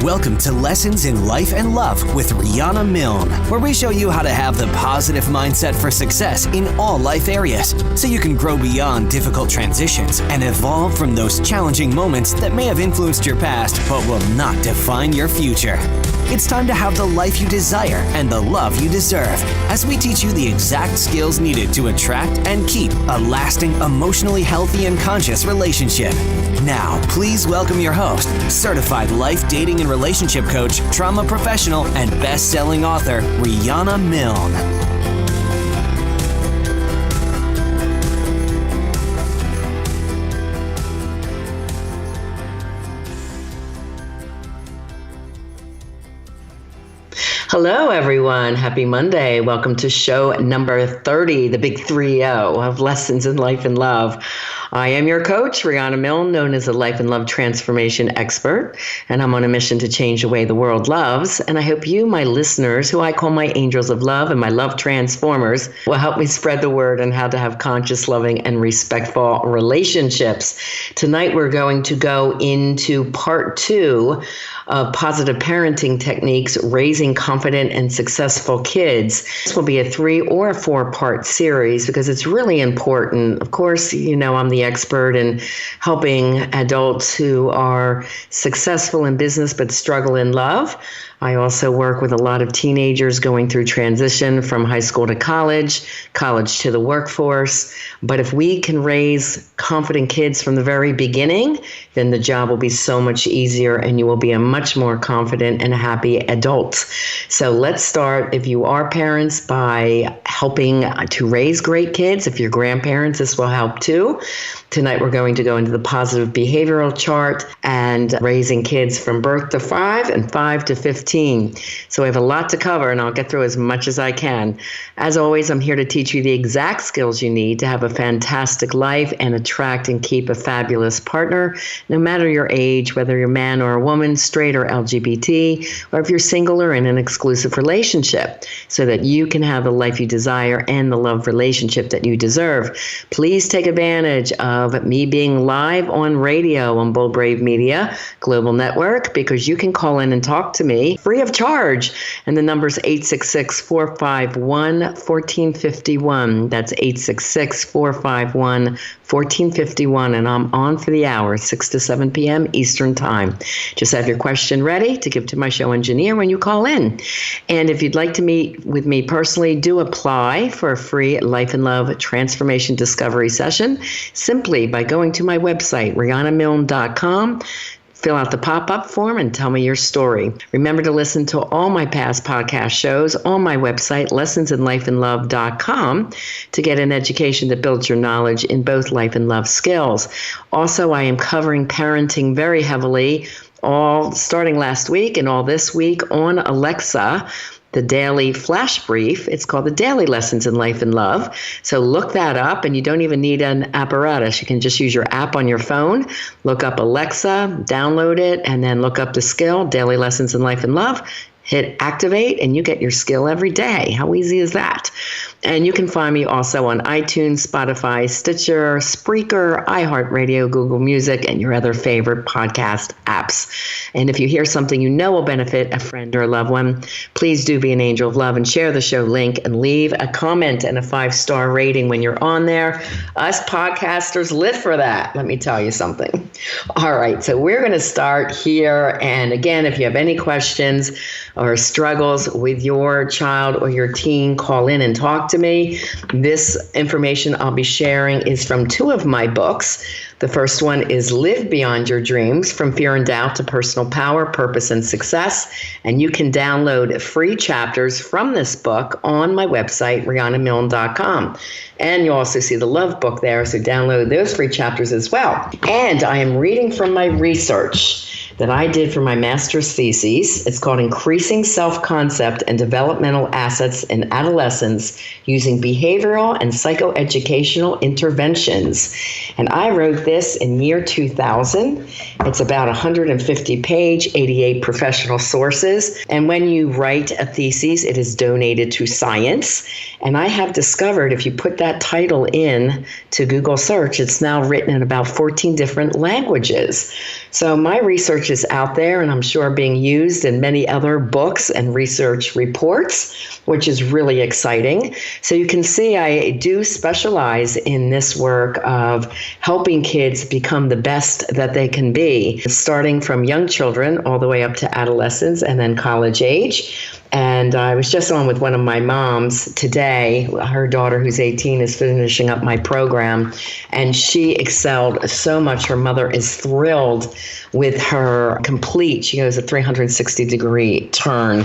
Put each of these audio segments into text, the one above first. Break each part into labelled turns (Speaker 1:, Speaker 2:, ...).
Speaker 1: Welcome to Lessons in Life and Love with Riana Milne, where we show you how to have the positive mindset for success in all life areas, so you can grow beyond difficult transitions and evolve from those challenging moments that may have influenced your past but will not define your future. It's time to have the life you desire and the love you deserve, as we teach you the exact skills needed to attract and keep a lasting, emotionally healthy and conscious relationship. Now, please welcome your host, certified life, dating, and relationship coach, trauma professional, and best-selling author, Riana Milne.
Speaker 2: Hello, everyone. Happy Monday. Welcome to show number 30, the big 3-0 of Lessons in Life and Love. I am your coach, Riana Milne, known as a life and love transformation expert, and I'm on a mission to change the way the world loves. And I hope you, my listeners, who I call my angels of love and my love transformers, will help me spread the word on how to have conscious, loving, and respectful relationships. Tonight, we're going to go into part 2 of positive parenting techniques, raising confident and successful kids. This will be a 3 or 4-part series because it's really important. Of course, you know, I'm the expert in helping adults who are successful in business but struggle in love. I also work with a lot of teenagers going through transition from high school to college to the workforce. But if we can raise confident kids from the very beginning, then the job will be so much easier and you will be a much more confident and happy adult. So let's start, if you are parents, by helping to raise great kids. If you're grandparents, this will help too. Tonight, we're going to go into the positive behavioral chart and raising kids from birth to 5 and 5 to 15. So we have a lot to cover, and I'll get through as much as I can. As always, I'm here to teach you the exact skills you need to have a fantastic life and attract and keep a fabulous partner, no matter your age, whether you're a man or a woman, straight or LGBT, or if you're single or in an exclusive relationship, so that you can have the life you desire and the love relationship that you deserve. Please take advantage of me being live on radio on Bold Brave Media Global Network, because you can call in and talk to me free of charge. And the number is 866-451-1451. That's 866-451-1451. And I'm on for the hour, 6 to 7 p.m. Eastern Time. Just have your question ready to give to my show engineer when you call in. And if you'd like to meet with me personally, do apply for a free Life and Love Transformation Discovery Session simply by going to my website, rianamilne.com. Fill out the pop-up form and tell me your story. Remember to listen to all my past podcast shows on my website, lessonsinlifeandlove.com, to get an education that builds your knowledge in both life and love skills. Also, I am covering parenting very heavily, all starting last week and all this week on Alexa, the daily flash brief. It's called the Daily Lessons in Life and Love. So look that up, and you don't even need an apparatus. You can just use your app on your phone, look up Alexa, download it, and then look up the skill, Daily Lessons in Life and Love. Hit activate, and you get your skill every day. How easy is that? And you can find me also on iTunes, Spotify, Stitcher, Spreaker, iHeartRadio, Google Music, and your other favorite podcast apps. And if you hear something you know will benefit a friend or a loved one, please do be an angel of love and share the show link and leave a comment and a 5-star rating when you're on there. Us podcasters live for that, let me tell you something. All right, so we're going to start here. And again, if you have any questions or struggles with your child or your teen, call in and talk to me. This information I'll be sharing is from 2 of my books. The first one is Live Beyond Your Dreams, From Fear and Doubt to Personal Power, Purpose, and Success. And you can download free chapters from this book on my website, rianamilne.com. And you also see the love book there, so download those free chapters as well. And I am reading from my research that I did for my master's thesis. It's called Increasing Self-Concept and Developmental Assets in Adolescents Using Behavioral and Psychoeducational Interventions. And I wrote this in year 2000. It's about 150-page, 88 professional sources. And when you write a thesis, it is donated to science. And I have discovered if you put that title in to Google search, it's now written in about 14 different languages. So my research research is out there, and I'm sure being used in many other books and research reports, which is really exciting. So you can see I do specialize in this work of helping kids become the best that they can be, starting from young children all the way up to adolescence and then college age. And I was just on with one of my moms today. Her daughter, who's 18, is finishing up my program, and she excelled so much. Her mother is thrilled with her she goes a 360-degree turn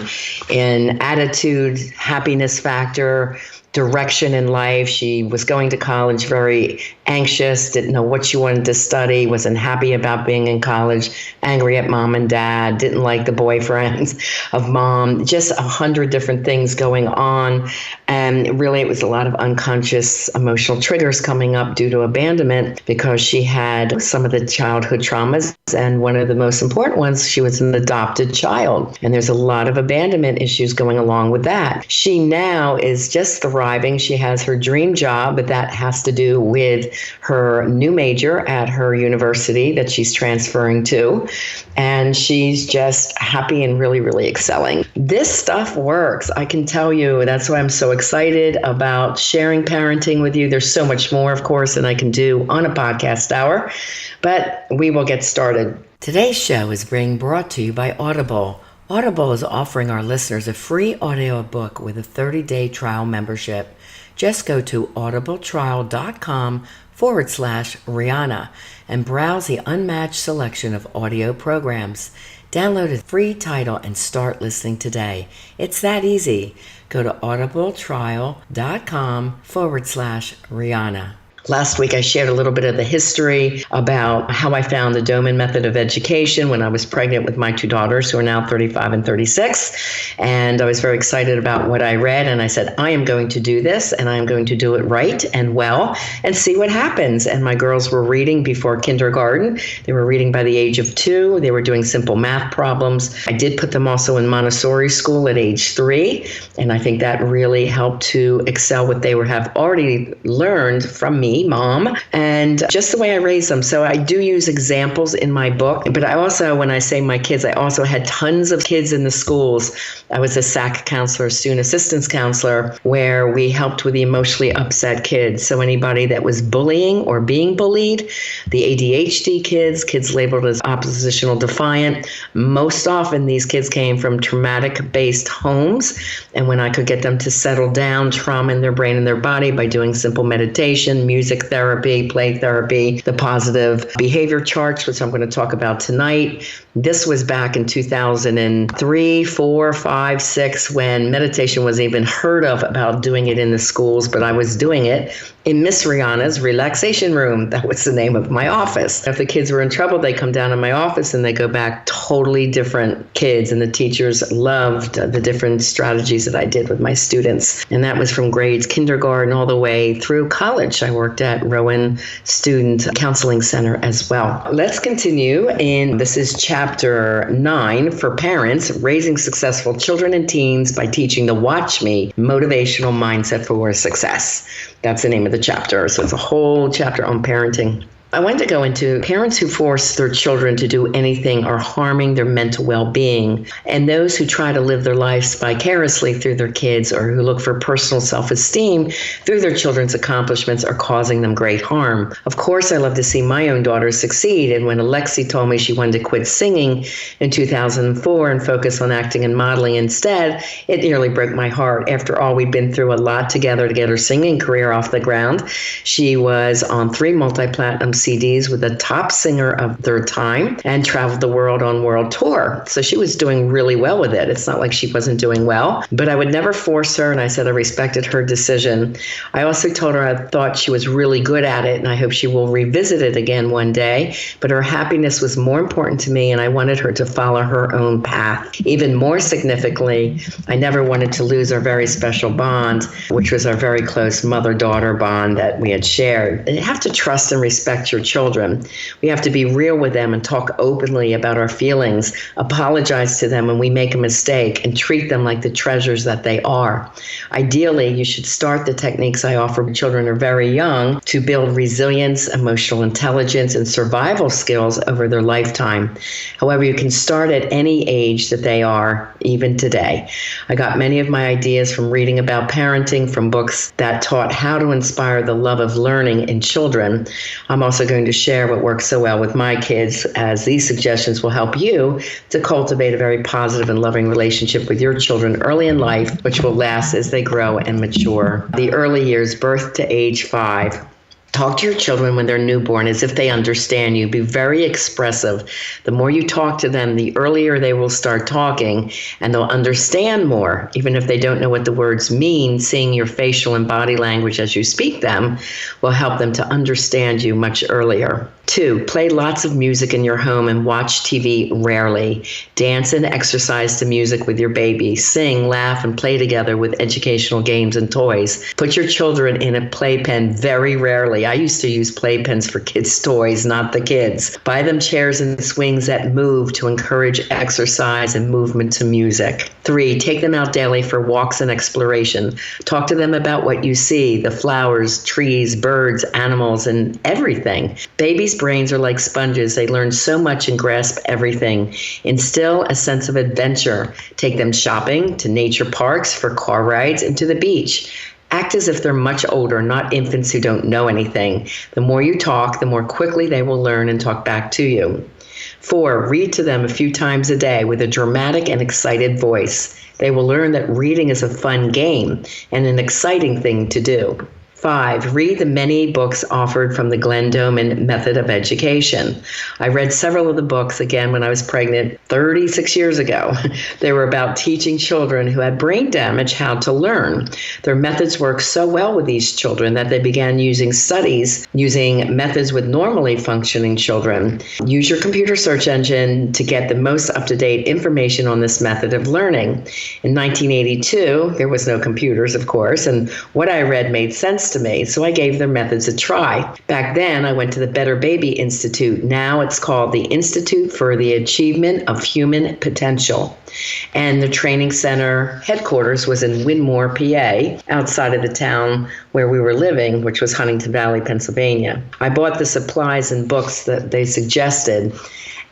Speaker 2: in attitude, happiness factor, direction in life. She was going to college very anxious, didn't know what she wanted to study, wasn't happy about being in college, angry at mom and dad, didn't like the boyfriends of mom, just 100 different things going on. And really, it was a lot of unconscious emotional triggers coming up due to abandonment because she had some of the childhood traumas. And one of the most important ones, she was an adopted child. And there's a lot of abandonment issues going along with that. She now is just thriving. She has her dream job, but that has to do with her new major at her university that she's transferring to. And she's just happy and really, really excelling. This stuff works. I can tell you. That's why I'm so excited about sharing parenting with you. There's so much more, of course, than I can do on a podcast hour, but we will get started. Today's show is being brought to you by Audible. Audible is offering our listeners a free audio book with a 30-day trial membership. Just go to audibletrial.com/Riana and browse the unmatched selection of audio programs. Download a free title and start listening today. It's that easy. Go to audibletrial.com/Riana. Last week, I shared a little bit of the history about how I found the Doman Method of Education when I was pregnant with my two daughters, who are now 35 and 36. And I was very excited about what I read. And I said, I am going to do this, and I am going to do it right and well and see what happens. And my girls were reading before kindergarten. They were reading by the age of 2. They were doing simple math problems. I did put them also in Montessori school at age 3. And I think that really helped to excel what they have already learned from me, mom, and just the way I raised them. So I do use examples in my book, but I also, when I say my kids, I also had tons of kids in the schools. I was a SAC counselor, student assistance counselor, where we helped with the emotionally upset kids. So anybody that was bullying or being bullied, the ADHD kids labeled as oppositional defiant. Most often these kids came from traumatic-based homes, and when I could get them to settle down trauma in their brain and their body by doing simple meditation, music therapy, play therapy, the positive behavior charts, which I'm going to talk about tonight. This was back in 2003, 4, 5, 6, when meditation was even heard of about doing it in the schools, but I was doing it in Miss Riana's relaxation room. That was the name of my office. If the kids were in trouble, they come down to my office and they go back totally different kids. And the teachers loved the different strategies that I did with my students. And that was from grades kindergarten all the way through college. I worked at Rowan Student Counseling Center as well. Let's continue. And this is chapter 9 for parents, raising successful children and teens by teaching the Watch Me motivational mindset for success. That's the name of the chapter. So it's a whole chapter on parenting. I wanted to go into parents who force their children to do anything are harming their mental well-being, and those who try to live their lives vicariously through their kids or who look for personal self-esteem through their children's accomplishments are causing them great harm. Of course, I love to see my own daughters succeed, and when Alexi told me she wanted to quit singing in 2004 and focus on acting and modeling instead, it nearly broke my heart. After all, we'd been through a lot together to get her singing career off the ground. She was on 3 multi-platinum CDs with the top singer of their time and traveled the world on world tour. So she was doing really well with it. It's not like she wasn't doing well, but I would never force her, and I said I respected her decision. I also told her I thought she was really good at it, and I hope she will revisit it again one day, but her happiness was more important to me, and I wanted her to follow her own path. Even more significantly, I never wanted to lose our very special bond, which was our very close mother-daughter bond that we had shared. You have to trust and respect your children. We have to be real with them and talk openly about our feelings, apologize to them when we make a mistake, and treat them like the treasures that they are. Ideally, you should start the techniques I offer when children are very young to build resilience, emotional intelligence, and survival skills over their lifetime. However, you can start at any age that they are, even today. I got many of my ideas from reading about parenting from books that taught how to inspire the love of learning in children. I'm also going to share what works so well with my kids, as these suggestions will help you to cultivate a very positive and loving relationship with your children early in life, which will last as they grow and mature. The early years, birth to age 5. Talk to your children when they're newborn as if they understand you. Be very expressive. The more you talk to them, the earlier they will start talking, and they'll understand more. Even if they don't know what the words mean, seeing your facial and body language as you speak them will help them to understand you much earlier. 2, play lots of music in your home and watch TV rarely. Dance and exercise to music with your baby. Sing, laugh, and play together with educational games and toys. Put your children in a playpen very rarely. I used to use playpens for kids' toys, not the kids. Buy them chairs and swings that move to encourage exercise and movement to music. 3, take them out daily for walks and exploration. Talk to them about what you see, the flowers, trees, birds, animals, and everything. Babies' brains are like sponges. They learn so much and grasp everything. Instill a sense of adventure. Take them shopping, to nature parks, for car rides, and to the beach. Act as if they're much older, not infants who don't know anything. The more you talk, the more quickly they will learn and talk back to you. 4, read to them a few times a day with a dramatic and excited voice. They will learn that reading is a fun game and an exciting thing to do. 5, read the many books offered from the Doman Method of Education. I read several of the books, again, when I was pregnant 36 years ago. They were about teaching children who had brain damage how to learn. Their methods worked so well with these children that they began using methods with normally functioning children. Use your computer search engine to get the most up-to-date information on this method of learning. In 1982, there was no computers, of course, and what I read made sense to me, so I gave their methods a try. Back then, I went to the Better Baby Institute. Now it's called the Institute for the Achievement of Human Potential. And the training center headquarters was in Winmore, PA, outside of the town where we were living, which was Huntington Valley, Pennsylvania. I bought the supplies and books that they suggested,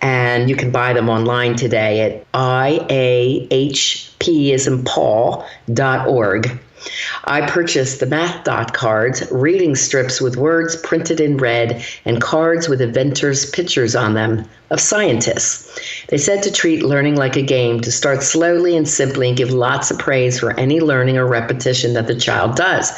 Speaker 2: and you can buy them online today at iahp.org. I purchased the Math Dot cards, reading strips with words printed in red, and cards with inventors' pictures on them of scientists. They said to treat learning like a game, to start slowly and simply and give lots of praise for any learning or repetition that the child does.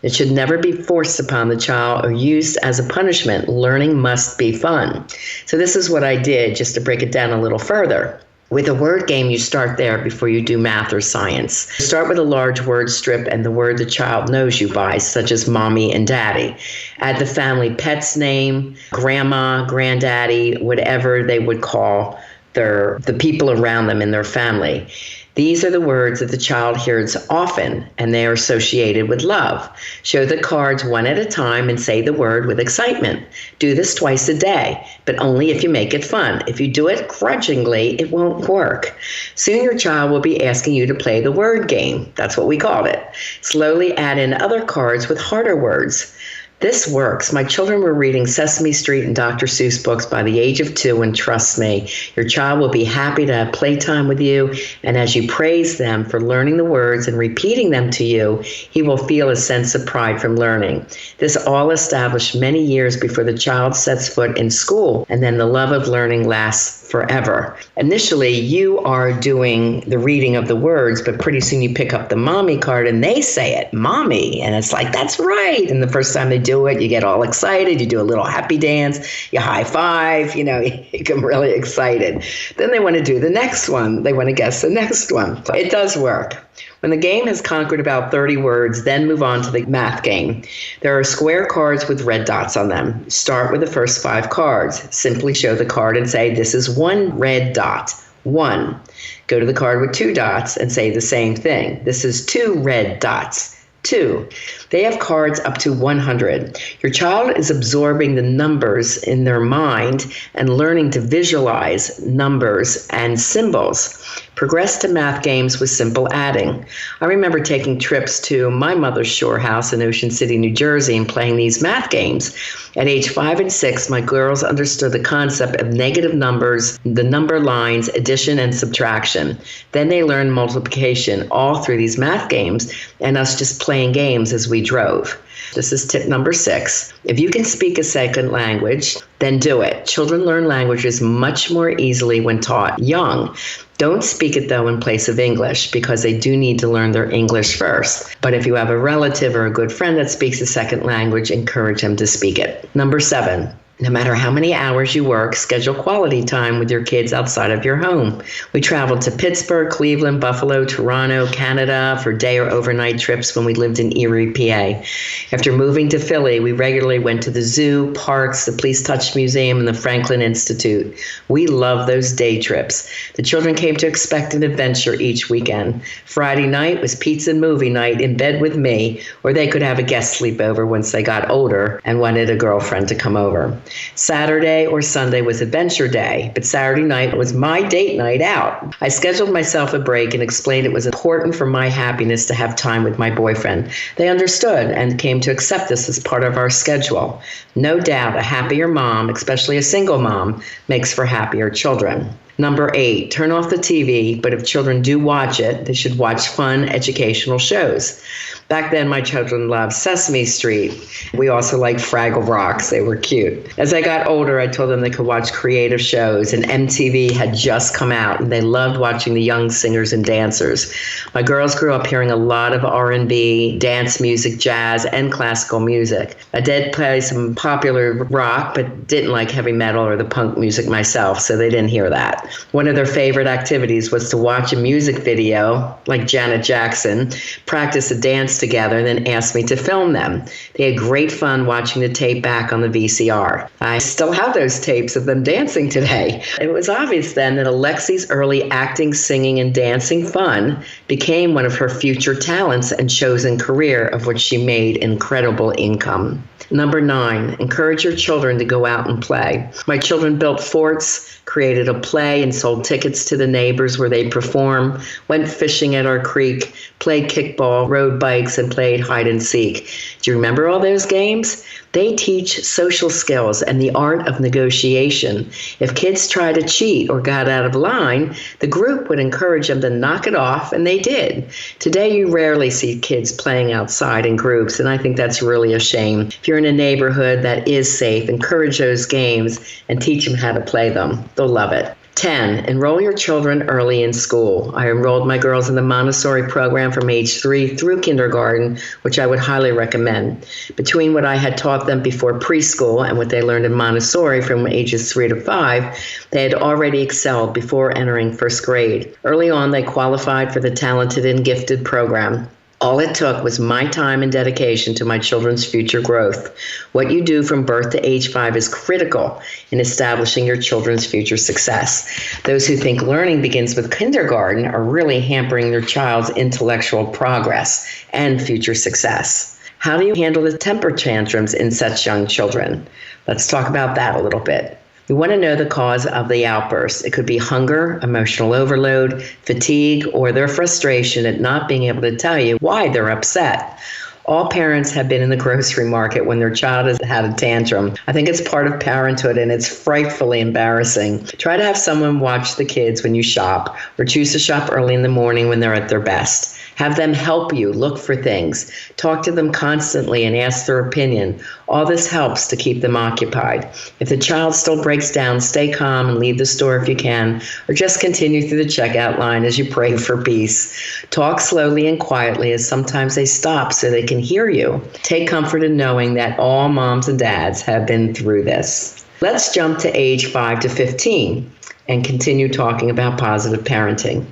Speaker 2: It should never be forced upon the child or used as a punishment. Learning must be fun. So this is what I did, just to break it down a little further. With a word game, you start there before you do math or science. Start with a large word strip and the word the child knows you by, such as mommy and daddy. Add the family pet's name, grandma, granddaddy, whatever they would call the people around them in their family. These are the words that the child hears often, and they are associated with love. Show the cards one at a time and say the word with excitement. Do this twice a day, but only if you make it fun. If you do it grudgingly, it won't work. Soon your child will be asking you to play the word game. That's what we called it. Slowly add in other cards with harder words. This works. My children were reading Sesame Street and Dr. Seuss books by the age of 2, and trust me, your child will be happy to have playtime with you, and as you praise them for learning the words and repeating them to you, he will feel a sense of pride from learning. This all established many years before the child sets foot in school, and then the love of learning lasts forever. Initially, you are doing the reading of the words, but pretty soon you pick up the mommy card and they say it, mommy, and it's like, that's right. And the first time they do it, you get all excited, you do a little happy dance, you high five, you get really excited. Then they want to do the next one. They want to guess the next one. It does work. When the game has conquered about 30 words, then move on to the math game. There are square cards with red dots on them. Start with the first 5 cards. Simply show the card and say, this is 1 red dot, 1. Go to the card with 2 dots and say the same thing. This is 2 red dots, 2, they have cards up to 100. Your child is absorbing the numbers in their mind and learning to visualize numbers and symbols. Progress to math games with simple adding. I remember taking trips to my mother's shore house in Ocean City, New Jersey, and playing these math games. At age 5 and 6, my girls understood the concept of negative numbers, the number lines, addition and subtraction. Then they learned multiplication all through these math games and us just playing games as we drove. This is tip number 6. If you can speak a second language, then do it. Children learn languages much more easily when taught young. Don't speak it, though, in place of English, because they do need to learn their English first. But if you have a relative or a good friend that speaks a second language, encourage them to speak it. Number 7. No matter how many hours you work, schedule quality time with your kids outside of your home. We traveled to Pittsburgh, Cleveland, Buffalo, Toronto, Canada for day or overnight trips when we lived in Erie, PA. After moving to Philly, we regularly went to the zoo, parks, the Please Touch Museum, and the Franklin Institute. We loved those day trips. The children came to expect an adventure each weekend. Friday night was pizza and movie night in bed with me, or they could have a guest sleepover once they got older and wanted a girlfriend to come over. Saturday or Sunday was adventure day, but Saturday night was my date night out. I scheduled myself a break and explained it was important for my happiness to have time with my boyfriend. They understood and came to accept this as part of our schedule. No doubt, a happier mom, especially a single mom, makes for happier children. Number 8, turn off the TV, but if children do watch it, they should watch fun educational shows. Back then, my children loved Sesame Street. We also liked Fraggle Rocks. They were cute. As I got older, I told them they could watch creative shows, and MTV had just come out, and they loved watching the young singers and dancers. My girls grew up hearing a lot of R&B, dance music, jazz, and classical music. I did play some popular rock, but didn't like heavy metal or the punk music myself, so they didn't hear that. One of their favorite activities was to watch a music video, like Janet Jackson, practice a dance together, and then ask me to film them. They had great fun watching the tape back on the VCR. I still have those tapes of them dancing today. It was obvious then that Alexi's early acting, singing, and dancing fun became one of her future talents and chosen career, of which she made incredible income. Number 9, encourage your children to go out and play. My children built forts, created a play, and sold tickets to the neighbors where they perform, went fishing at our creek, played kickball, rode bikes, and played hide and seek. Do you remember all those games? They teach social skills and the art of negotiation. If kids try to cheat or got out of line, the group would encourage them to knock it off, and they did. Today, you rarely see kids playing outside in groups, and I think that's really a shame. If you're in a neighborhood that is safe, encourage those games and teach them how to play them. They'll love it. 10, enroll your children early in school. I enrolled my girls in the Montessori program from age 3 through kindergarten, which I would highly recommend. Between what I had taught them before preschool and what they learned in Montessori from ages 3 to 5, they had already excelled before entering first grade. Early on, they qualified for the Talented and Gifted program. All it took was my time and dedication to my children's future growth. What you do from birth to age 5 is critical in establishing your children's future success. Those who think learning begins with kindergarten are really hampering their child's intellectual progress and future success. How do you handle the temper tantrums in such young children? Let's talk about that a little bit. We want to know the cause of the outburst. It could be hunger, emotional overload, fatigue, or their frustration at not being able to tell you why they're upset. All parents have been in the grocery market when their child has had a tantrum. I think it's part of parenthood, and it's frightfully embarrassing. Try to have someone watch the kids when you shop, or choose to shop early in the morning when they're at their best. Have them help you look for things. Talk to them constantly and ask their opinion. All this helps to keep them occupied. If the child still breaks down, stay calm and leave the store if you can, or just continue through the checkout line as you pray for peace. Talk slowly and quietly, as sometimes they stop so they can hear you. Take comfort in knowing that all moms and dads have been through this. Let's jump to age 5 to 15 and continue talking about positive parenting.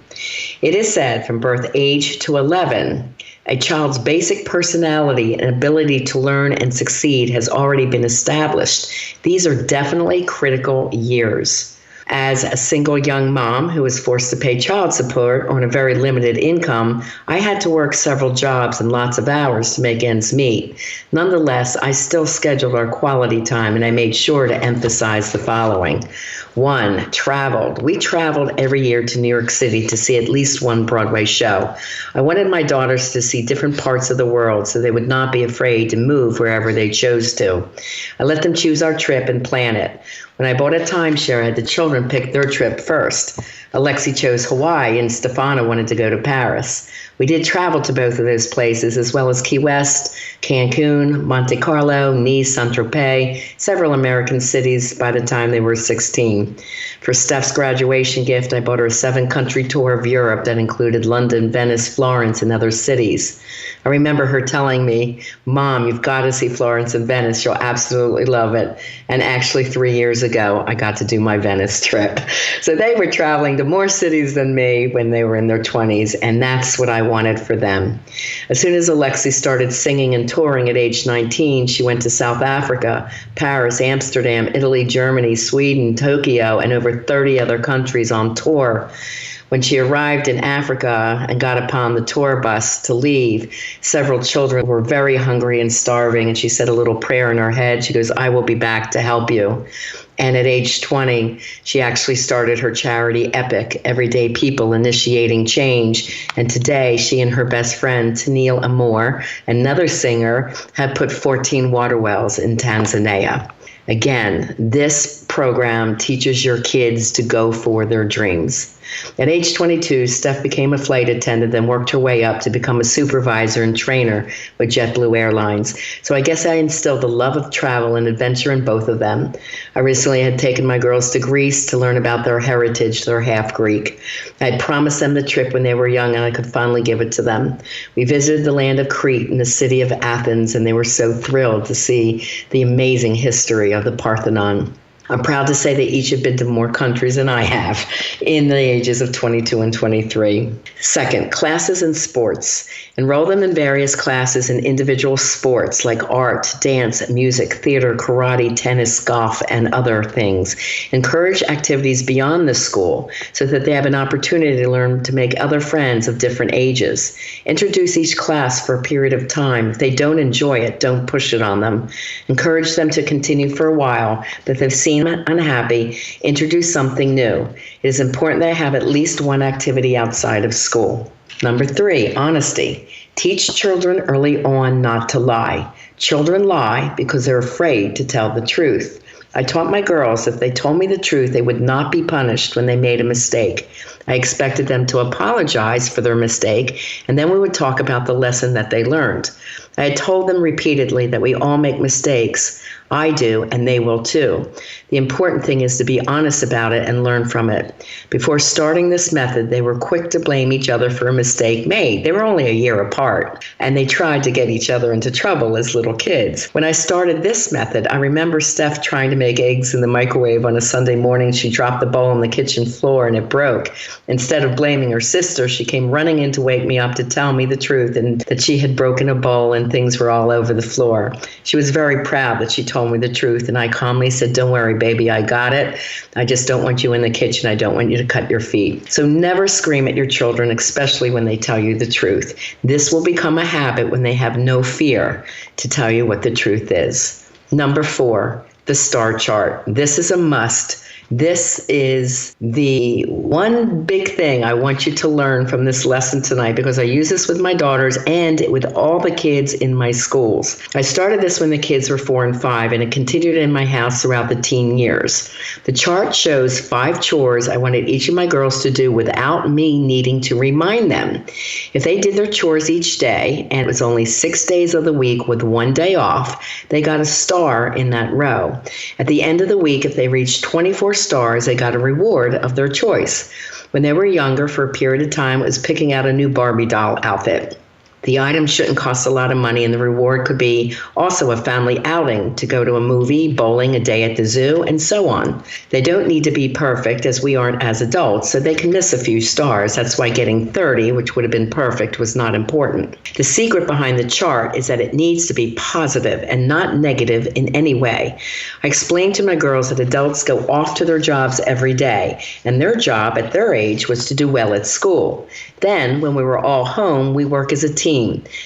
Speaker 2: It is said from birth age to 11, a child's basic personality and ability to learn and succeed has already been established. These are definitely critical years. As a single young mom who was forced to pay child support on a very limited income, I had to work several jobs and lots of hours to make ends meet. Nonetheless, I still scheduled our quality time, and I made sure to emphasize the following. 1, traveled. We traveled every year to New York City to see at least one Broadway show. I wanted my daughters to see different parts of the world so they would not be afraid to move wherever they chose to. I let them choose our trip and plan it. When I bought a timeshare, I had the children pick their trip first. Alexi chose Hawaii and Stefana wanted to go to Paris. We did travel to both of those places, as well as Key West, Cancun, Monte Carlo, Nice, Saint-Tropez, several American cities by the time they were 16. For Steph's graduation gift, I bought her a 7-country tour of Europe that included London, Venice, Florence, and other cities. I remember her telling me, "Mom, you've got to see Florence and Venice. You'll absolutely love it." And actually 3 years ago, I got to do my Venice trip. So they were traveling to more cities than me when they were in their 20s, and that's what I wanted for them. As soon as Alexi started singing and touring at age 19, she went to South Africa, Paris, Amsterdam, Italy, Germany, Sweden, Tokyo, and over 30 other countries on tour. When she arrived in Africa and got upon the tour bus to leave, several children were very hungry and starving, and she said a little prayer in her head. She goes, "I will be back to help you." And at age 20, she actually started her charity, EPIC, Everyday People Initiating Change. And today, she and her best friend, Tennille Amour, another singer, have put 14 water wells in Tanzania. Again, this program teaches your kids to go for their dreams. At age 22, Steph became a flight attendant and worked her way up to become a supervisor and trainer with JetBlue Airlines. So I guess I instilled the love of travel and adventure in both of them. I recently had taken my girls to Greece to learn about their heritage. They're half Greek. I had promised them the trip when they were young, and I could finally give it to them. We visited the land of Crete and the city of Athens, and they were so thrilled to see the amazing history of the Parthenon. I'm proud to say they each have been to more countries than I have in the ages of 22 and 23. Second, classes and sports. Enroll them in various classes in individual sports like art, dance, music, theater, karate, tennis, golf, and other things. Encourage activities beyond the school so that they have an opportunity to learn to make other friends of different ages. Introduce each class for a period of time. If they don't enjoy it, don't push it on them. Encourage them to continue for a while, but if they've seen unhappy, introduce something new. It is important that I have at least one activity outside of school. Number 3, honesty. Teach children early on not to lie. Children lie because they're afraid to tell the truth. I taught my girls if they told me the truth, they would not be punished when they made a mistake. I expected them to apologize for their mistake, and then we would talk about the lesson that they learned. I had told them repeatedly that we all make mistakes. I do, and they will too. The important thing is to be honest about it and learn from it. Before starting this method, they were quick to blame each other for a mistake made. They were only a year apart, and they tried to get each other into trouble as little kids. When I started this method, I remember Steph trying to make eggs in the microwave on a Sunday morning. She dropped the bowl on the kitchen floor and it broke. Instead of blaming her sister, she came running in to wake me up to tell me the truth and that she had broken a bowl and things were all over the floor. She was very proud that she told me the truth, and I calmly said, "Don't worry, baby, I got it. I just don't want you in the kitchen. I don't want you to cut your feet." So never scream at your children, especially when they tell you the truth. This will become a habit when they have no fear to tell you what the truth is. Number 4, the STAR chart. This is a must. This is the one big thing I want you to learn from this lesson tonight, because I use this with my daughters and with all the kids in my schools. I started this when the kids were 4 and 5, and it continued in my house throughout the teen years. The chart shows 5 chores I wanted each of my girls to do without me needing to remind them. If they did their chores each day, and it was only 6 days of the week with 1 day off, they got a star in that row. At the end of the week, if they reached 24 stars, they got a reward of their choice. When they were younger, for a period of time, it was picking out a new Barbie doll outfit. The item shouldn't cost a lot of money, and the reward could be also a family outing to go to a movie, bowling, a day at the zoo, and so on. They don't need to be perfect, as we aren't as adults, so they can miss a few stars. That's why getting 30, which would have been perfect, was not important. The secret behind the chart is that it needs to be positive and not negative in any way. I explained to my girls that adults go off to their jobs every day, and their job at their age was to do well at school. Then, when we were all home, we work as a team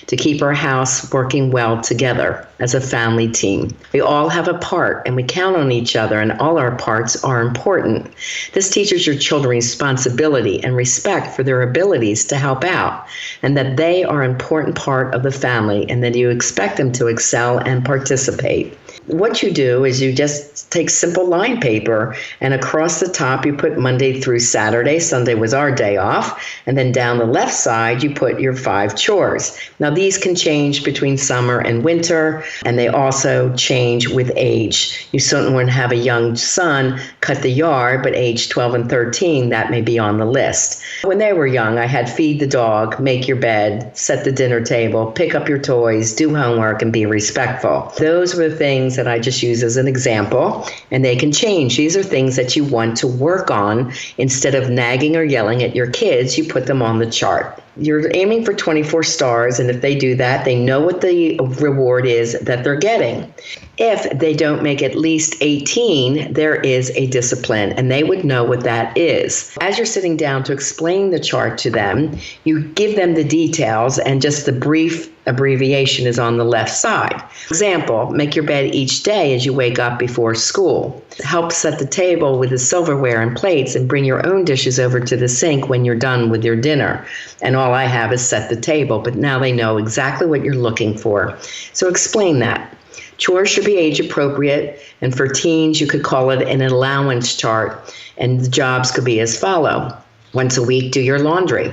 Speaker 2: to keep our house working well together as a family team. We all have a part, and we count on each other, and all our parts are important. This teaches your children responsibility and respect for their abilities to help out, and that they are an important part of the family, and that you expect them to excel and participate. What you do is you just take simple line paper, and across the top you put Monday through Saturday. Sunday was our day off. And then down the left side you put your 5 chores. Now these can change between summer and winter, and they also change with age. You certainly wouldn't have a young son cut the yard, but age 12 and 13, that may be on the list. When they were young, I had feed the dog, make your bed, set the dinner table, pick up your toys, do homework, and be respectful. Those were the things that I just use as an example, and they can change. These are things that you want to work on. Instead of nagging or yelling at your kids, you put them on the chart. You're aiming for 24 stars, and if they do that, they know what the reward is that they're getting. If they don't make at least 18, there is a discipline, and they would know what that is. As you're sitting down to explain the chart to them, you give them the details, and just the brief abbreviation is on the left side. Example, make your bed each day as you wake up before school. Help set the table with the silverware and plates, and bring your own dishes over to the sink when you're done with your dinner. And all I have is set the table, but now they know exactly what you're looking for. So explain that. Chores should be age appropriate, and for teens, you could call it an allowance chart, and the jobs could be as follow. Once a week, do your laundry.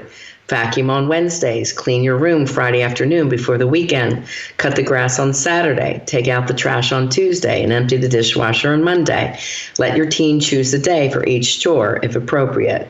Speaker 2: Vacuum on Wednesdays, clean your room Friday afternoon before the weekend, cut the grass on Saturday, take out the trash on Tuesday, and empty the dishwasher on Monday. Let your teen choose the day for each chore, if appropriate.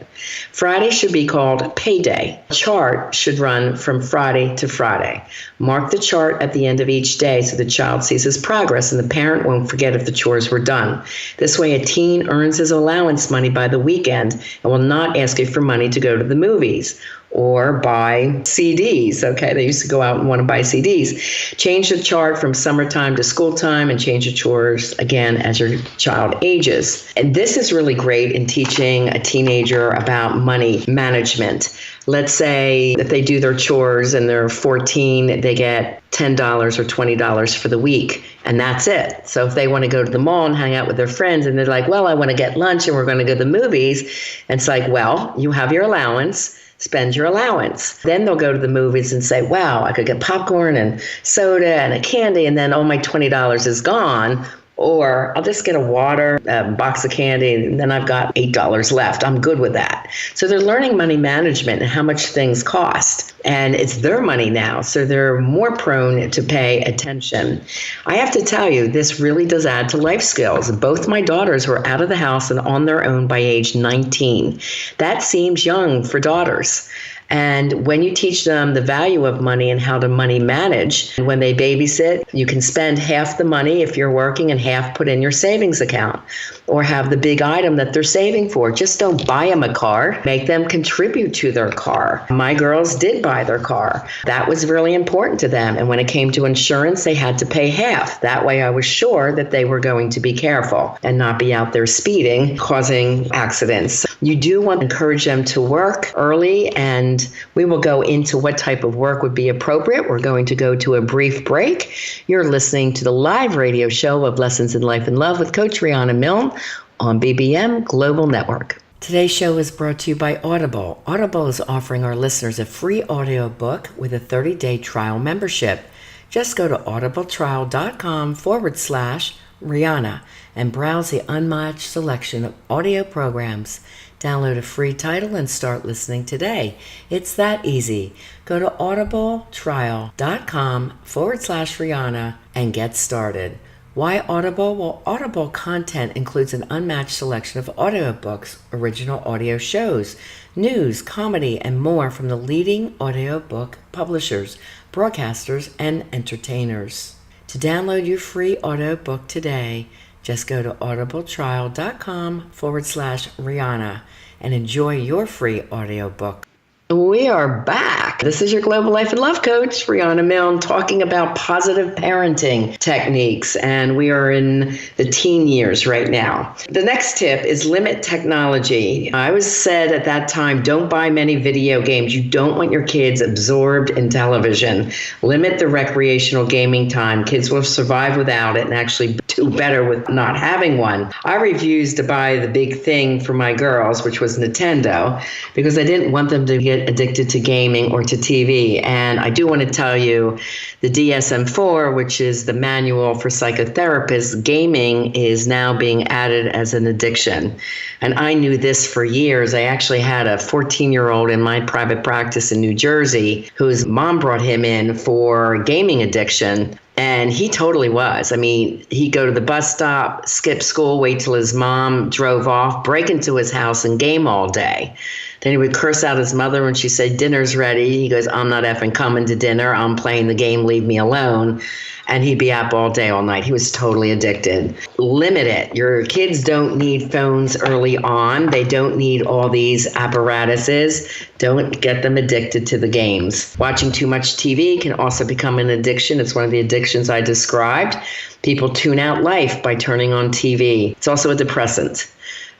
Speaker 2: Friday should be called payday. The chart should run from Friday to Friday. Mark the chart at the end of each day so the child sees his progress, and the parent won't forget if the chores were done. This way, a teen earns his allowance money by the weekend and will not ask you for money to go to the movies or buy CDs. Okay, they used to go out and want to buy CDs. Change the chart from summertime to school time, and change the chores again as your child ages. And this is really great in teaching a teenager about money management. Let's say if they do their chores and they're 14, they get $10 or $20 for the week, and that's it. So if they want to go to the mall and hang out with their friends, and they're like, well, I want to get lunch and we're going to go to the movies, and it's like, well, you have your allowance. Spend your allowance. Then they'll go to the movies and say, wow, I could get popcorn and soda and a candy, and then my $20 is gone. Or I'll just get a water, a box of candy, and then I've got $8 left. I'm good with that. So they're learning money management and how much things cost. And it's their money now, so they're more prone to pay attention. I have to tell you, this really does add to life skills. Both my daughters were out of the house and on their own by age 19. That seems young for daughters. And when you teach them the value of money and how to money manage, when they babysit, you can spend half the money if you're working and half put in your savings account, or have the big item that they're saving for. Just don't buy them a car. Make them contribute to their car. My girls did buy their car. That was really important to them. And when it came to insurance, they had to pay half. That way I was sure that they were going to be careful and not be out there speeding, causing accidents. You do want to encourage them to work early, and we will go into what type of work would be appropriate. We're going to go to a brief break. You're listening to the live radio show of Lessons in Life and Love with Coach Riana Milne on BBM Global Network. Today's show is brought to you by Audible. Audible is offering our listeners a free audiobook with a 30-day trial membership. Just go to audibletrial.com/Riana and browse the unmatched selection of audio programs. Download a free title and start listening today. It's that easy. Go to audibletrial.com/Riana and get started. Why Audible? Well, Audible content includes an unmatched selection of audiobooks, original audio shows, news, comedy, and more from the leading audiobook publishers, broadcasters, and entertainers. To download your free audiobook today, just go to audibletrial.com/Riana and enjoy your free audiobook. We are back. This is your Global Life and Love Coach, Riana Milne, talking about positive parenting techniques. And we are in the teen years right now. The next tip is limit technology. I was said at that time, don't buy many video games. You don't want your kids absorbed in television. Limit the recreational gaming time. Kids will survive without it and actually do better with not having one. I refused to buy the big thing for my girls, which was Nintendo, because I didn't want them to get addicted to gaming or to TV. And I do want to tell you the DSM-IV, which is the manual for psychotherapists, gaming is now being added as an addiction. And I knew this for years. I actually had a 14-year-old in my private practice in New Jersey whose mom brought him in for gaming addiction. And he totally was. I mean, he'd go to the bus stop, skip school, wait till his mom drove off, break into his house and game all day. Then he would curse out his mother when she said, dinner's ready. He goes, I'm not effing coming to dinner. I'm playing the game. Leave me alone. And he'd be up all day, all night. He was totally addicted. Limit it. Your kids don't need phones early on. They don't need all these apparatuses. Don't get them addicted to the games. Watching too much TV can also become an addiction. It's one of the addictions I described. People tune out life by turning on TV. It's also a depressant.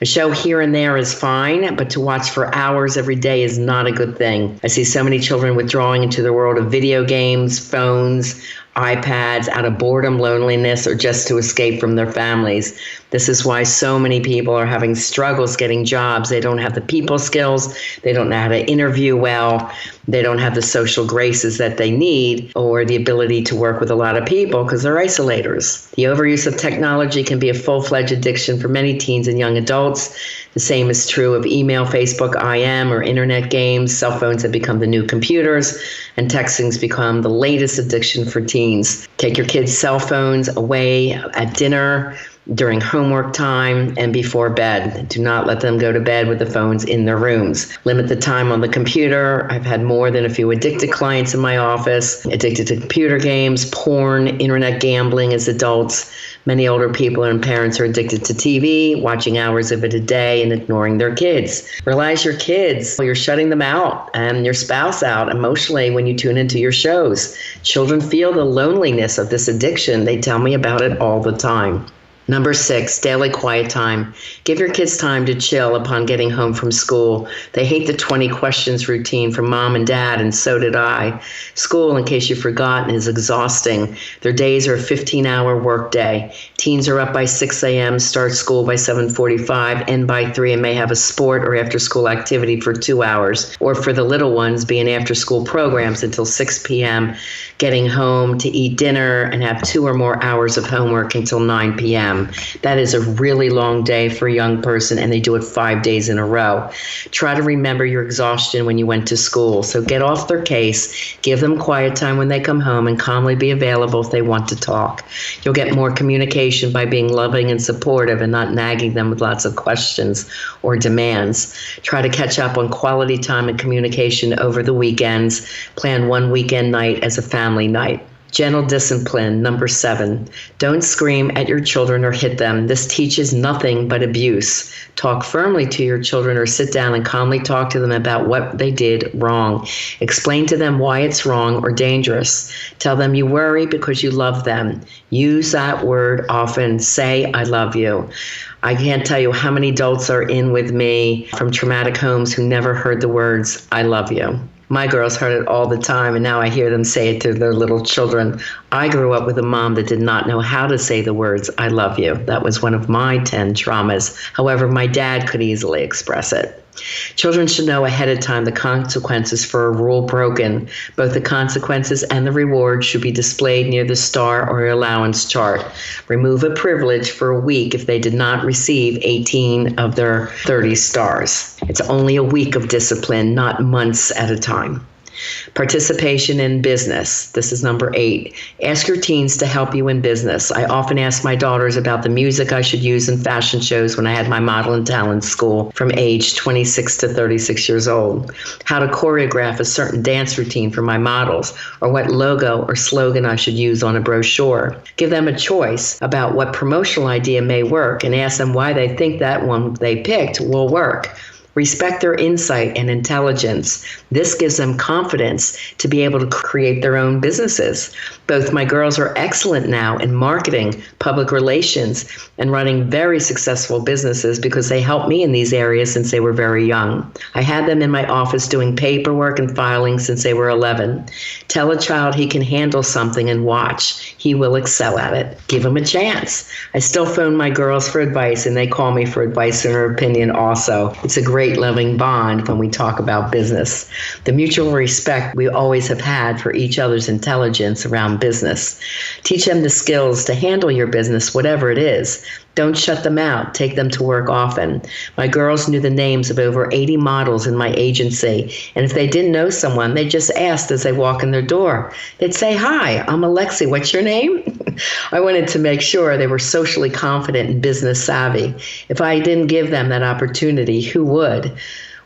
Speaker 2: A show here and there is fine, but to watch for hours every day is not a good thing. I see so many children withdrawing into the world of video games, phones, iPads out of boredom, loneliness, or just to escape from their families. This is why so many people are having struggles getting jobs. They don't have the people skills. They don't know how to interview well. They don't have the social graces that they need or the ability to work with a lot of people because they're isolators. The overuse of technology can be a full-fledged addiction for many teens and young adults. The same is true of email, Facebook, IM, or internet games. Cell phones have become the new computers, and texting's become the latest addiction for teens. Take your kids' cell phones away at dinner, during homework time, and before bed. Do not let them go to bed with the phones in their rooms. Limit the time on the computer. I've had more than a few addicted clients in my office, addicted to computer games, porn, internet gambling as adults. Many older people and parents are addicted to TV, watching hours of it a day and ignoring their kids. Realize your kids, you're shutting them out and your spouse out emotionally when you tune into your shows. Children feel the loneliness of this addiction. They tell me about it all the time. Number 6, daily quiet time. Give your kids time to chill upon getting home from school. They hate the 20 questions routine from mom and dad, and so did I. School, in case you've forgotten, is exhausting. Their days are a 15-hour workday. Teens are up by 6 a.m., start school by 7:45, end by 3, and may have a sport or after-school activity for 2 hours. Or for the little ones, be in after-school programs until 6 p.m., getting home to eat dinner and have 2 or more hours of homework until 9 p.m. That is a really long day for a young person, and they do it 5 days in a row. Try to remember your exhaustion when you went to school. So get off their case, give them quiet time when they come home, and calmly be available if they want to talk. You'll get more communication by being loving and supportive and not nagging them with lots of questions or demands. Try to catch up on quality time and communication over the weekends. Plan one weekend night as a family night. Gentle discipline, number 7. Don't scream at your children or hit them. This teaches nothing but abuse. Talk firmly to your children or sit down and calmly talk to them about what they did wrong. Explain to them why it's wrong or dangerous. Tell them you worry because you love them. Use that word often. Say, I love you. I can't tell you how many adults are in with me from traumatic homes who never heard the words, I love you. My girls heard it all the time, and now I hear them say it to their little children. I grew up with a mom that did not know how to say the words, I love you. That was one of my 10 traumas. However, my dad could easily express it. Children should know ahead of time the consequences for a rule broken. Both the consequences and the reward should be displayed near the star or allowance chart. Remove a privilege for a week if they did not receive 18 of their 30 stars. It's only a week of discipline, not months at a time. Participation in business. This is number 8. Ask your teens to help you in business. I often ask my daughters about the music I should use in fashion shows when I had my model and talent school from age 26 to 36 years old, how to choreograph a certain dance routine for my models, or what logo or slogan I should use on a brochure. Give them a choice about what promotional idea may work and ask them why they think that one they picked will work. Respect their insight and intelligence. This gives them confidence to be able to create their own businesses. Both my girls are excellent now in marketing, public relations, and running very successful businesses because they helped me in these areas since they were very young. I had them in my office doing paperwork and filing since they were 11. Tell a child he can handle something and watch. He will excel at it. Give him a chance. I still phone my girls for advice, and they call me for advice and their opinion also. It's a great loving bond when we talk about business. The mutual respect we always have had for each other's intelligence around business. Teach them the skills to handle your business, whatever it is. Don't shut them out. Take them to work often. My girls knew the names of over 80 models in my agency, and if they didn't know someone, they just asked as they walk in their door. They'd say, "Hi, I'm Alexi. What's your name?" I wanted to make sure they were socially confident and business savvy. If I didn't give them that opportunity, who would?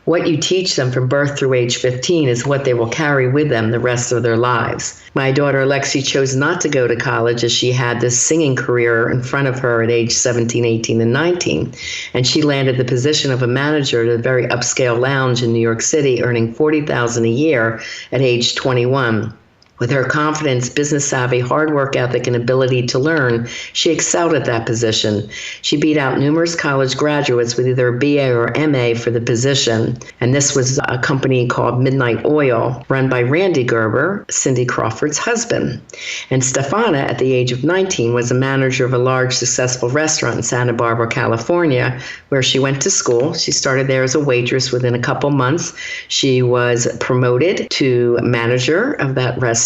Speaker 2: What you teach them from birth through age 15 is what they will carry with them the rest of their lives. My daughter Alexi chose not to go to college as she had this singing career in front of her at age 17, 18, and 19. And she landed the position of a manager at a very upscale lounge in New York City, earning $40,000 a year at age 21. With her confidence, business savvy, hard work ethic, and ability to learn, she excelled at that position. She beat out numerous college graduates with either a BA or MA for the position. And this was a company called Midnight Oil, run by Randy Gerber, Cindy Crawford's husband. And Stefana, at the age of 19, was a manager of a large, successful restaurant in Santa Barbara, California, where she went to school. She started there as a waitress. Within a couple months, she was promoted to manager of that restaurant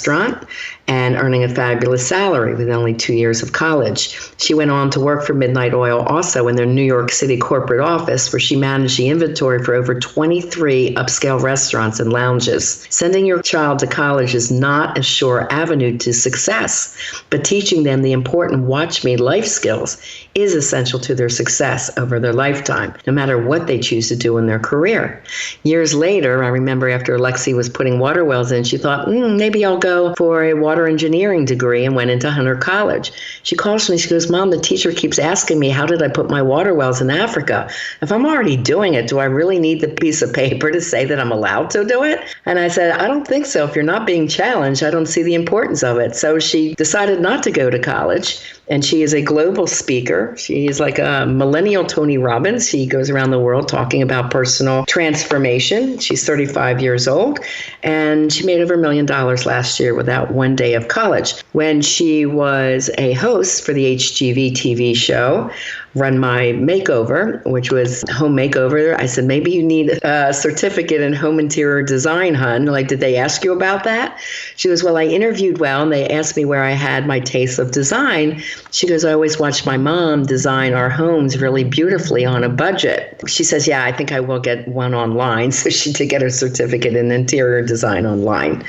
Speaker 2: and earning a fabulous salary with only 2 years of college. She went on to work for Midnight Oil also in their New York City corporate office, where she managed the inventory for over 23 upscale restaurants and lounges. Sending your child to college is not a sure avenue to success, but teaching them the important watch me life skills is essential to their success over their lifetime, no matter what they choose to do in their career. Years later, I remember after Alexi was putting water wells in, she thought, maybe I'll go for a water engineering degree, and went into Hunter College. She calls me, she goes, "Mom, the teacher keeps asking me, how did I put my water wells in Africa? If I'm already doing it, do I really need the piece of paper to say that I'm allowed to do it?" And I said, "I don't think so. If you're not being challenged, I don't see the importance of it." So she decided not to go to college. And she is a global speaker. She is like a millennial Tony Robbins. She goes around the world talking about personal transformation. She's 35 years old, and she made over $1 million last year without one day of college. When she was a host for the HGV TV show, Run My Makeover, which was home makeover, I said, "Maybe you need a certificate in home interior design, hun. Like, did they ask you about that?" She goes, "Well, I interviewed well, and they asked me where I had my taste of design." She goes, "I always watched my mom design our homes really beautifully on a budget." She says, "Yeah, I think I will get one online." So she did get her certificate in interior design online.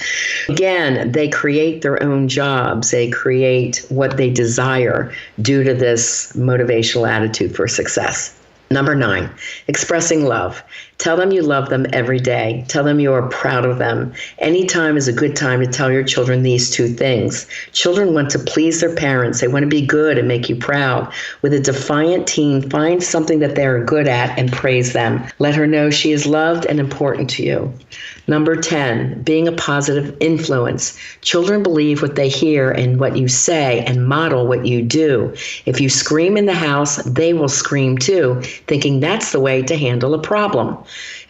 Speaker 2: Again, they create their own jobs. They create what they desire due to this motivational attitude for success. Number 9, expressing love. Tell them you love them every day. Tell them you are proud of them. Any time is a good time to tell your children these 2 things. Children want to please their parents. They want to be good and make you proud. With a defiant teen, find something that they are good at and praise them. Let her know she is loved and important to you. Number 10, being a positive influence. Children believe what they hear and what you say and model what you do. If you scream in the house, they will scream too, thinking that's the way to handle a problem.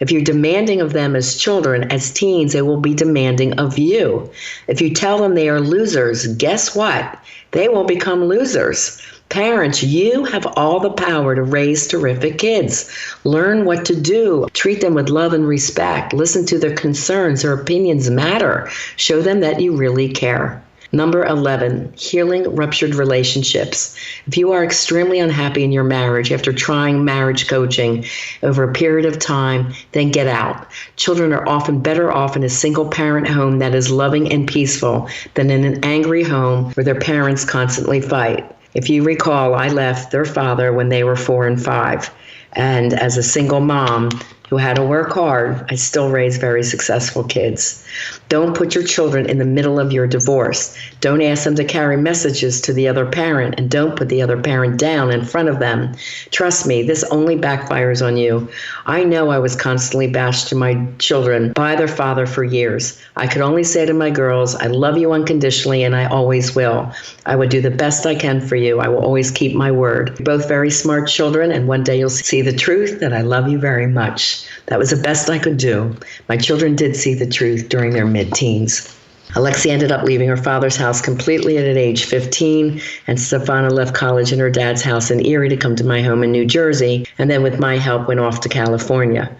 Speaker 2: If you're demanding of them as children, as teens, they will be demanding of you. If you tell them they are losers, guess what? They will become losers. Parents, you have all the power to raise terrific kids. Learn what to do. Treat them with love and respect. Listen to their concerns. Their opinions matter. Show them that you really care. Number 11, healing ruptured relationships. If you are extremely unhappy in your marriage after trying marriage coaching over a period of time, then get out. Children are often better off in a single-parent home that is loving and peaceful than in an angry home where their parents constantly fight. If you recall, I left their father when they were 4 and 5. And as a single mom who had to work hard, I still raised very successful kids. Don't put your children in the middle of your divorce. Don't ask them to carry messages to the other parent, and don't put the other parent down in front of them. Trust me, this only backfires on you. I know I was constantly bashed to my children by their father for years. I could only say to my girls, I love you unconditionally, and I always will. I would do the best I can for you. I will always keep my word. You're both very smart children, and one day you'll see the truth that I love you very much. That was the best I could do. My children did see the truth during their mid-teens. Alexi ended up leaving her father's house completely at age 15, and Stefana left college in her dad's house in Erie to come to my home in New Jersey, and then with my help went off to California.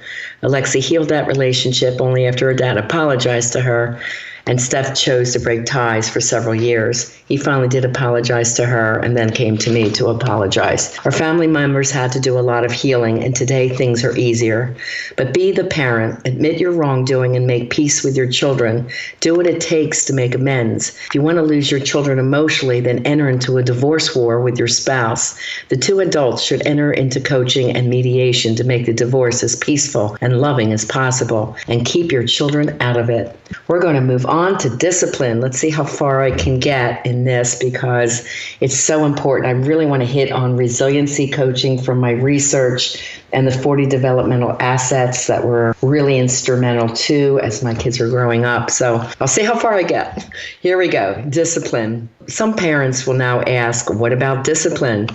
Speaker 2: Alexi healed that relationship only after her dad apologized to her, and Steph chose to break ties for several years. He finally did apologize to her and then came to me to apologize. Our family members had to do a lot of healing, and today things are easier. But be the parent, admit your wrongdoing, and make peace with your children. Do what it takes to make amends. If you want to lose your children emotionally, then enter into a divorce war with your spouse. The two adults should enter into coaching and mediation to make the divorce as peaceful and loving as possible, and keep your children out of it. We're going to move on to discipline. Let's see how far I can get in this because it's so important. I really want to hit on resiliency coaching from my research and the 40 developmental assets that were really instrumental too as my kids were growing up. So I'll see how far I get. Here we go. Discipline. Some parents will now ask, what about discipline?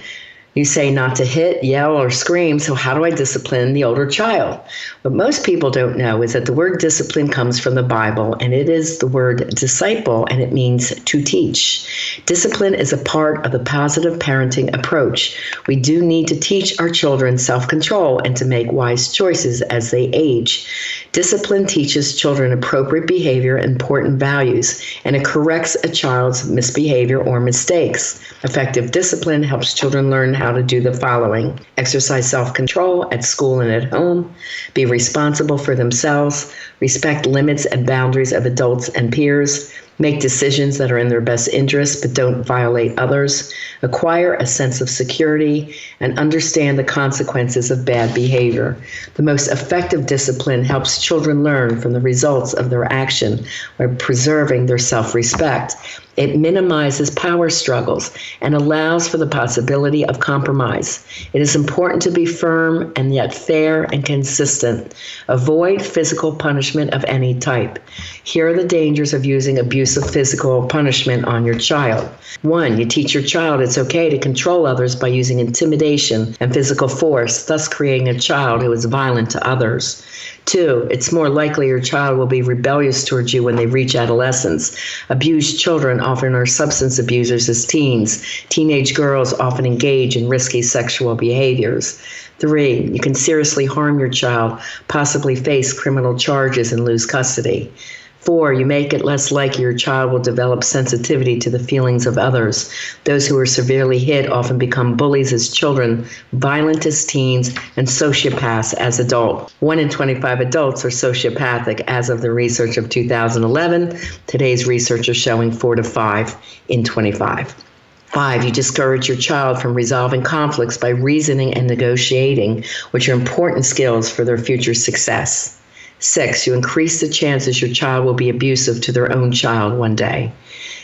Speaker 2: You say not to hit, yell, or scream, so how do I discipline the older child? What most people don't know is that the word discipline comes from the Bible, and it is the word disciple, and it means to teach. Discipline is a part of the positive parenting approach. We do need to teach our children self-control and to make wise choices as they age. Discipline teaches children appropriate behavior and important values, and it corrects a child's misbehavior or mistakes. Effective discipline helps children learn how to do the following: exercise self-control at school and at home, be responsible for themselves, respect limits and boundaries of adults and peers, make decisions that are in their best interest but don't violate others, acquire a sense of security, and understand the consequences of bad behavior. The most effective discipline helps children learn from the results of their action while preserving their self-respect. It minimizes power struggles and allows for the possibility of compromise. It is important to be firm and yet fair and consistent. Avoid physical punishment of any type. Here are the dangers of using abusive physical punishment on your child. 1, you teach your child it's okay to control others by using intimidation and physical force, thus creating a child who is violent to others. 2, it's more likely your child will be rebellious towards you when they reach adolescence. Abused children often are substance abusers as teens. Teenage girls often engage in risky sexual behaviors. 3, you can seriously harm your child, possibly face criminal charges and lose custody. 4, you make it less likely your child will develop sensitivity to the feelings of others. Those who are severely hit often become bullies as children, violent as teens, and sociopaths as adults. 1 in 25 adults are sociopathic as of the research of 2011. Today's research is showing 4 to 5 in 25. 5, you discourage your child from resolving conflicts by reasoning and negotiating, which are important skills for their future success. 6, you increase the chances your child will be abusive to their own child one day.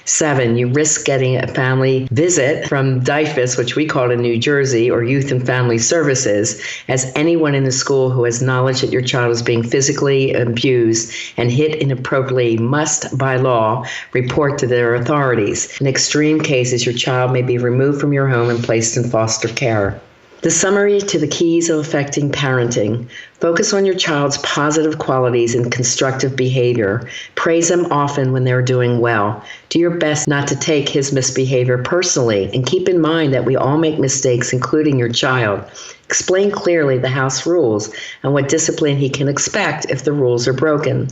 Speaker 2: 7, you risk getting a family visit from DIFUS, which we call it in New Jersey, or Youth and Family Services, as anyone in the school who has knowledge that your child is being physically abused and hit inappropriately must, by law, report to their authorities. In extreme cases, your child may be removed from your home and placed in foster care. The summary to the keys of effective parenting. Focus on your child's positive qualities and constructive behavior. Praise them often when they're doing well. Do your best not to take his misbehavior personally, and keep in mind that we all make mistakes, including your child. Explain clearly the house rules and what discipline he can expect if the rules are broken.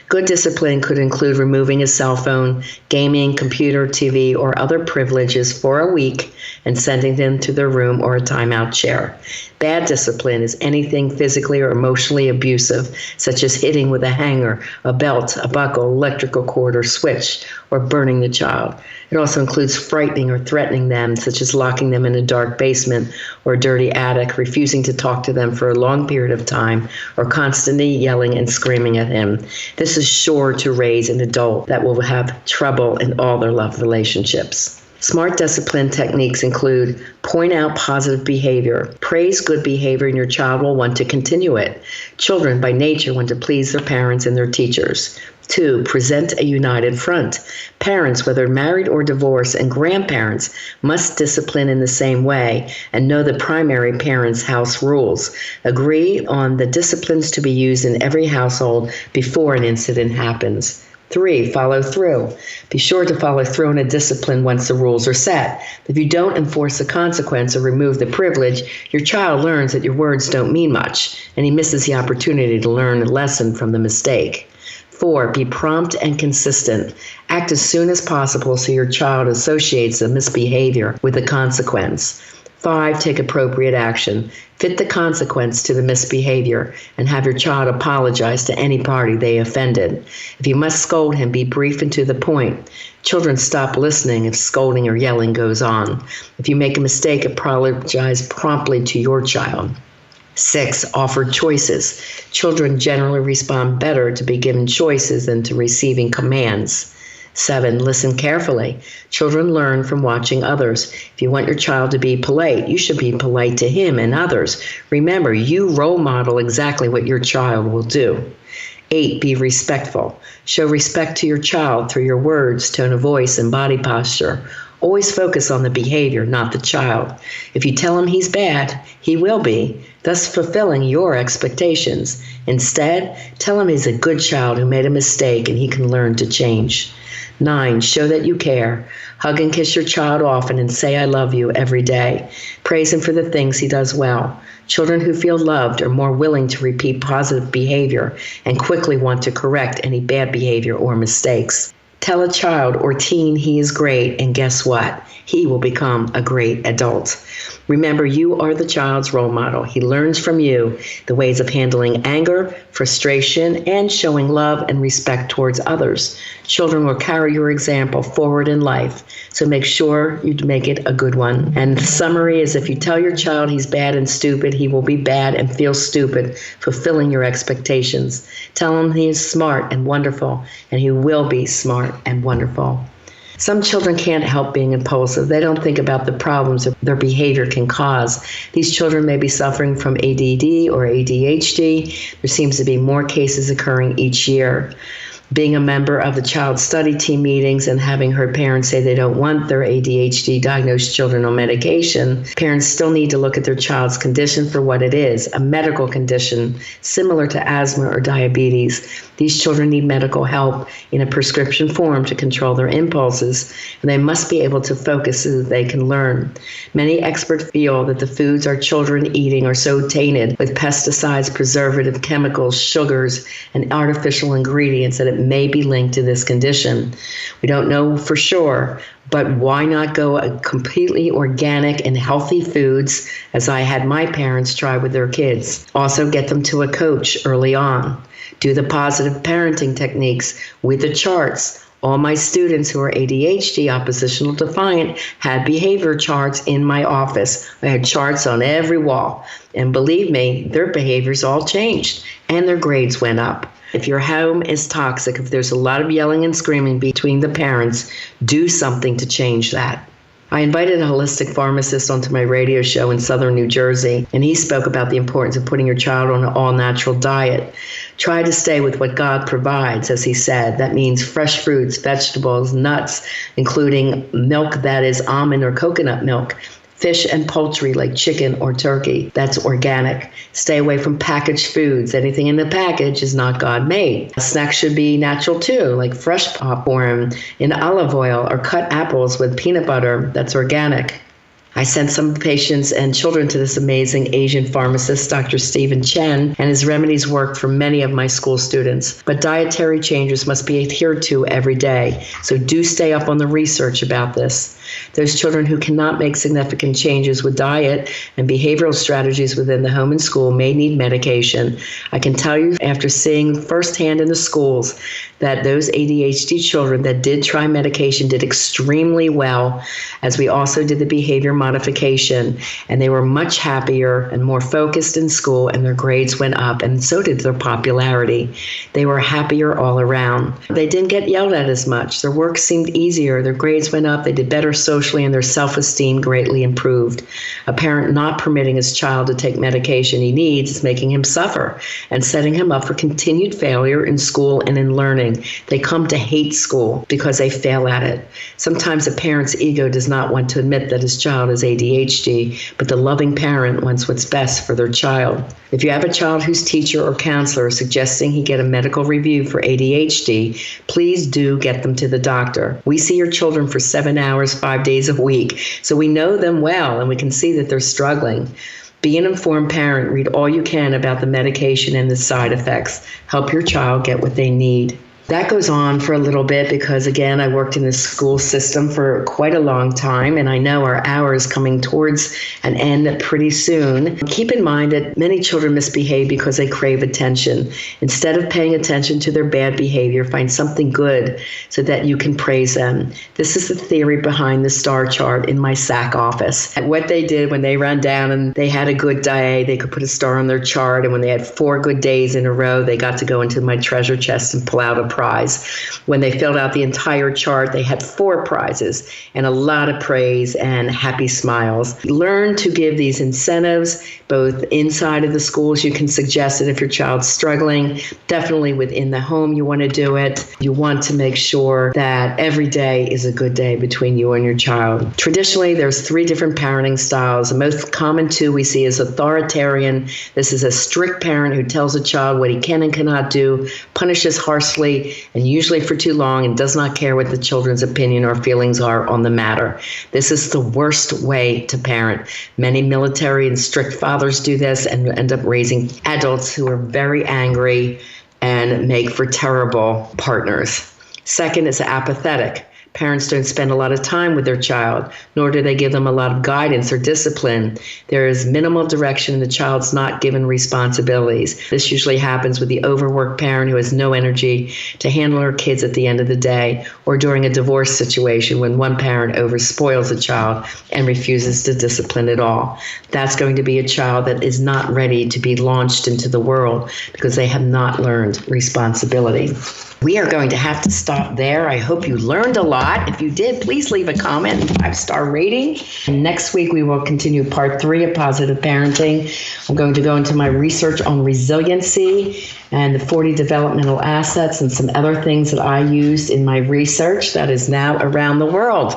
Speaker 2: Good discipline could include removing his cell phone, gaming, computer, TV, or other privileges for a week and sending them to their room or a timeout chair. Bad discipline is anything physically or emotionally abusive, such as hitting with a hanger, a belt, a buckle, electrical cord, or switch, or burning the child. It also includes frightening or threatening them, such as locking them in a dark basement or a dirty attic, refusing to talk to them for a long period of time, or constantly yelling and screaming at him. This is sure to raise an adult that will have trouble in all their love relationships. Smart discipline techniques include point out positive behavior. Praise good behavior and your child will want to continue it. Children by nature want to please their parents and their teachers. 2, present a united front. Parents, whether married or divorced, and grandparents must discipline in the same way and know the primary parent's house rules. Agree on the disciplines to be used in every household before an incident happens. 3, follow through. Be sure to follow through on a discipline once the rules are set. If you don't enforce the consequence or remove the privilege, your child learns that your words don't mean much, and he misses the opportunity to learn a lesson from the mistake. 4, be prompt and consistent. Act as soon as possible so your child associates the misbehavior with the consequence. 5, take appropriate action. Fit the consequence to the misbehavior and have your child apologize to any party they offended. If you must scold him, be brief and to the point. Children stop listening if scolding or yelling goes on. If you make a mistake, apologize promptly to your child. 6, offer choices. Children generally respond better to be given choices than to receiving commands. 7, listen carefully. Children learn from watching others. If you want your child to be polite, you should be polite to him and others. Remember, you role model exactly what your child will do. 8, be respectful. Show respect to your child through your words, tone of voice, and body posture. Always focus on the behavior, not the child. If you tell him he's bad, he will be, thus fulfilling your expectations. Instead, tell him he's a good child who made a mistake and he can learn to change. 9, show that you care. Hug and kiss your child often and say, "I love you," every day. Praise him for the things he does well. Children who feel loved are more willing to repeat positive behavior and quickly want to correct any bad behavior or mistakes. Tell a child or teen he is great, and guess what? He will become a great adult. Remember, you are the child's role model. He learns from you the ways of handling anger, frustration, and showing love and respect towards others. Children will carry your example forward in life, so make sure you make it a good one. And the summary is, if you tell your child he's bad and stupid, he will be bad and feel stupid, fulfilling your expectations. Tell him he is smart and wonderful, and he will be smart and wonderful. Some children can't help being impulsive. They don't think about the problems that their behavior can cause. These children may be suffering from ADD or ADHD. There seems to be more cases occurring each year. Being a member of the child study team meetings and having heard parents say they don't want their ADHD diagnosed children on medication, parents still need to look at their child's condition for what it is, a medical condition similar to asthma or diabetes. These children need medical help in a prescription form to control their impulses, and they must be able to focus so that they can learn. Many experts feel that the foods our children eating are so tainted with pesticides, preservative chemicals, sugars, and artificial ingredients that it may be linked to this condition. We don't know for sure, but why not go completely organic and healthy foods, as I had my parents try with their kids? Also get them to a coach early on. Do the positive parenting techniques with the charts. All my students who are ADHD, oppositional defiant, had behavior charts in my office. I had charts on every wall. And believe me, their behaviors all changed and their grades went up. If your home is toxic, if there's a lot of yelling and screaming between the parents, do something to change that. I invited a holistic pharmacist onto my radio show in southern New Jersey, and he spoke about the importance of putting your child on an all-natural diet. Try to stay with what God provides, as he said. That means fresh fruits, vegetables, nuts, including milk that is almond or coconut milk, fish and poultry like chicken or turkey. That's organic. Stay away from packaged foods. Anything in the package is not God-made. Snacks should be natural too, like fresh popcorn in olive oil or cut apples with peanut butter. That's organic. I sent some patients and children to this amazing Asian pharmacist, Dr. Stephen Chen, and his remedies worked for many of my school students. But dietary changes must be adhered to every day, so do stay up on the research about this. Those children who cannot make significant changes with diet and behavioral strategies within the home and school may need medication. I can tell you after seeing firsthand in the schools that those ADHD children that did try medication did extremely well, as we also did the behavior modification, and they were much happier and more focused in school, and their grades went up, and so did their popularity. They were happier all around. They didn't get yelled at as much. Their work seemed easier. Their grades went up. They did better socially, and their self-esteem greatly improved. A parent not permitting his child to take medication he needs is making him suffer and setting him up for continued failure in school and in learning. They come to hate school because they fail at it. Sometimes a parent's ego does not want to admit that his child is ADHD, but the loving parent wants what's best for their child. If you have a child whose teacher or counselor is suggesting he get a medical review for ADHD, please do get them to the doctor. We see your children for 7 hours, 5 days a week, so we know them well and we can see that they're struggling. Be an informed parent. Read all you can about the medication and the side effects. Help your child get what they need. That goes on for a little bit because, again, I worked in the school system for quite a long time, and I know our hour is coming towards an end pretty soon. Keep in mind that many children misbehave because they crave attention. Instead of paying attention to their bad behavior, find something good so that you can praise them. This is the theory behind the star chart in my SAC office. And what they did when they ran down and they had a good day, they could put a star on their chart, and when they had 4 good days in a row, they got to go into my treasure chest and pull out a prize. When they filled out the entire chart, they had 4 prizes and a lot of praise and happy smiles. Learn to give these incentives both inside of the schools. You can suggest it if your child's struggling. Definitely within the home, you want to do it. You want to make sure that every day is a good day between you and your child. Traditionally, there's 3 different parenting styles. The most common 2 we see is authoritarian. This is a strict parent who tells a child what he can and cannot do, punishes harshly, and usually for too long, and does not care what the children's opinion or feelings are on the matter. This is the worst way to parent. Many military and strict fathers do this and end up raising adults who are very angry and make for terrible partners. Second is apathetic. Parents don't spend a lot of time with their child, nor do they give them a lot of guidance or discipline. There is minimal direction and the child's not given responsibilities. This usually happens with the overworked parent who has no energy to handle her kids at the end of the day, or during a divorce situation when one parent overspoils a child and refuses to discipline at all. That's going to be a child that is not ready to be launched into the world because they have not learned responsibility. We are going to have to stop there. I hope you learned a lot. If you did, please leave a comment and 5-star rating. And next week, we will continue part 3 of positive parenting. I'm going to go into my research on resiliency and the 40 developmental assets and some other things that I used in my research that is now around the world.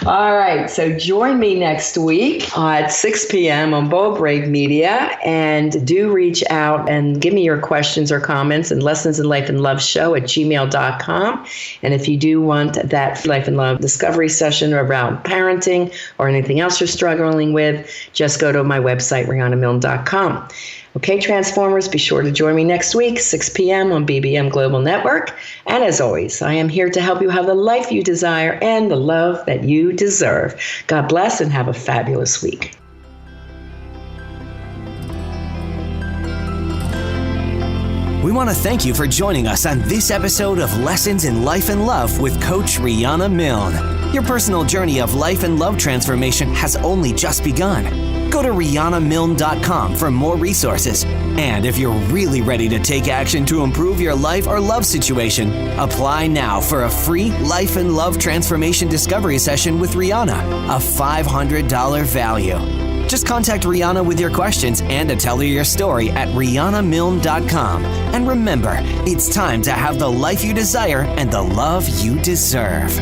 Speaker 2: All right, so join me next week at 6 p.m. on Bold Brave Media, and do reach out and give me your questions or comments and Lessons in Life and Love show at gmail.com. And if you do want that Life and Love discovery session around parenting or anything else you're struggling with, just go to my website, rianamilne.com. Okay, Transformers, be sure to join me next week, 6 p.m. on BBM Global Network. And as always, I am here to help you have the life you desire and the love that you deserve. God bless and have a fabulous week.
Speaker 1: We want to thank you for joining us on this episode of Lessons in Life and Love with Coach Riana Milne. Your personal journey of life and love transformation has only just begun. Go to RianaMilne.com for more resources. And if you're really ready to take action to improve your life or love situation, apply now for a free Life and Love Transformation Discovery Session with Riana, a $500 value. Just contact Riana with your questions and to tell her your story at RianaMilne.com. And remember, it's time to have the life you desire and the love you deserve.